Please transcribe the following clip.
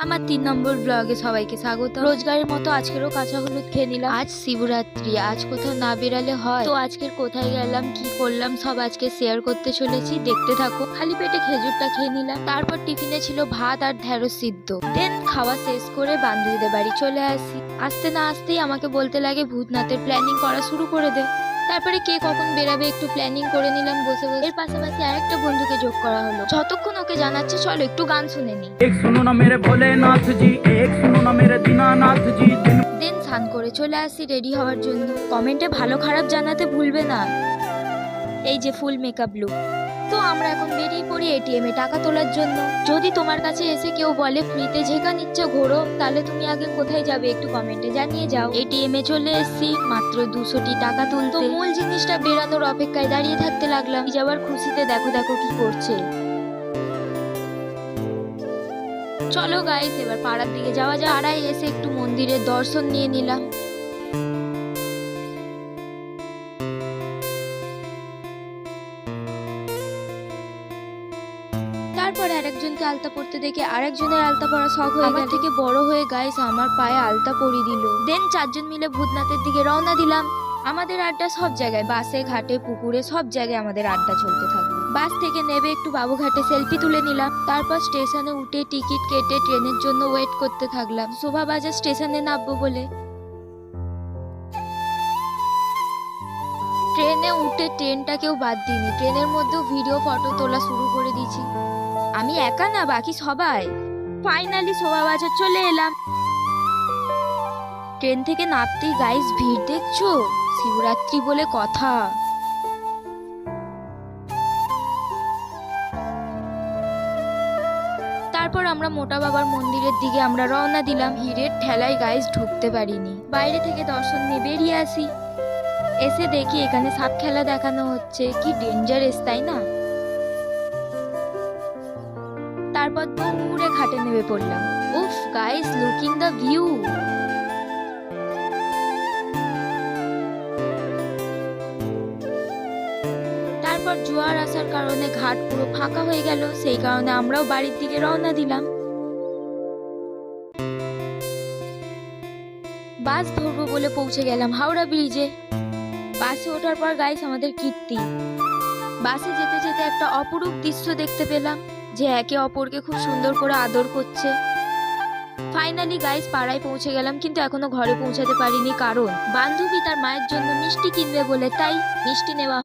আমার 3 নম্বর ব্লগে সবাইকে স্বাগত। রোজগারের মতো আজকেরও কাঁচা হলুদ খেয়ে নিলাম। আজ শিবরাত্রি, আজ কোথাও না বেরালে হয়। তো আজকের কোথায় গেলাম, কি করলাম সব আজকে শেয়ার করতে চলেছি, দেখতে থাকো। খালি পেটে খেজুরটা খেয়ে নিলাম। তারপর টিফিনে ছিল ভাত আর ঢেঁড়স সিদ্ধ। দেন খাওয়া শেষ করে বান্ধবীদের বাড়ি চলে আসি। আসতে না আসতেই আমাকে বলতে লাগে ভূতনাথের প্ল্যানিং করা শুরু করে দে। তারপরে কে কখন বেরাবে একটু প্ল্যানিং করে নিলাম বসে বসে। এর পাশাপাশি আরেকটা বন্ধুকে যোগ করা হলো। যতক্ষণ ওকে জানাচ্ছে চলো একটু গান শুনে নি। एक सुनो ना मेरे भोलेनाथ जी, एक सुनो ना मेरे दीनानाथ जी। দেন স্নান করে চলে আসি রেডি হওয়ার জন্য। কমেন্টে ভালো খারাপ জানাতে ভুলবে না। এই যে ফুল মেকআপ লুক। তো আমরা এখন বেরিয়ে পড়ি এটিএম এ টাকা তোলার জন্য। যদি তোমার কাছে এসে কেউ বলে ফ্রিতে যেখানে ইচ্ছা ঘোরো, তাহলে তুমি আগে কোথায় যাবে একটু কমেন্টে জানিয়ে যাও। এটিএম এ চলে এসেছি মাত্র 200টি টাকা তুলতে। তো মূল জিনিসটা বেরানোর অপেক্ষায় দাঁড়িয়ে থাকতে লাগলাম। যাবার খুশিতে দেখো দেখো কি করছে। চলো গাইস এবার পাড়ার দিকে যাওয়া যায়। পাড়ায় এসে একটু মন্দিরের দর্শন নিয়ে নিলাম। তারপর আরেকজনকে আলতা পড়তে দেখে আরেকজনের আলতা পরা শখ হয়ে আমার থেকে বড় হয়ে গাইস আমার পায়ে আলতা পরিয়ে দিল। দেন 4 জন মিলে ভূতনাথের দিকে রওনা দিলাম। আমাদের আড্ডা সব জায়গায়, বাসে, ঘাটে, পুকুরে, সব জায়গায় আমাদের আড্ডা চলতে থাকবে। বাস থেকে নেবে একটু বাবুঘাটে সেলফি তুলে নিলাম। তারপর স্টেশনে উঠে টিকিট কেটে ট্রেনের জন্য ওয়েট করতে থাকলাম শোভাবাজার স্টেশনে নামবো বলে। ট্রেনে উঠে ট্রেনটাকেও বাদ দিইনি, ট্রেনের মধ্যেও ভিডিও ফটো তোলা শুরু করে দিয়েছি। আমি একা না, বাকি সবাই। ফাইনালি শোভাবাজার চলে এলাম। ট্রেন থেকে নামতেই গাইস ভিড় দেখছো, শিবরাত্রি বলে কথা। তারপর আমরা মোটা বাবার মন্দিরের দিকে আমরা রওনা দিলাম। ভিড়ের ঠেলায় গাইস ঢুকতে পারিনি। বাইরে থেকে দর্শন নিয়ে বেরিয়ে আসি। এসে দেখি এখানে সাপ খেলা দেখানো হচ্ছে, কি ডেঞ্জারাস তাই না। তারপর দৌড়ে ঘাটে নেমে পড়লাম। উফ গাইস, লুকিং দ্য ভিউ। তারপর জোয়ার আসার কারণে ঘাট পুরো ফাঁকা হয়ে গেল, সেই কারণে আমরাও বাড়ির দিকে রওনা দিলাম। বাস ধরবো বলে পৌঁছে গেলাম হাওড়া ব্রিজে। বাসে ওঠার পর গাইস আমাদের কীর্তি। বাসে যেতে যেতে একটা অপরূপ দৃশ্য দেখতে পেলাম, যে একে অপরকে খুব সুন্দর করে আদর করছে। ফাইনালি গাইস পাড়ায় পৌঁছে গেলাম, কিন্তু এখনো ঘরে পৌঁছাতে পারিনি, কারণ বান্ধবী তার মায়ের জন্য মিষ্টি কিনবে বলে, তাই মিষ্টি নেওয়া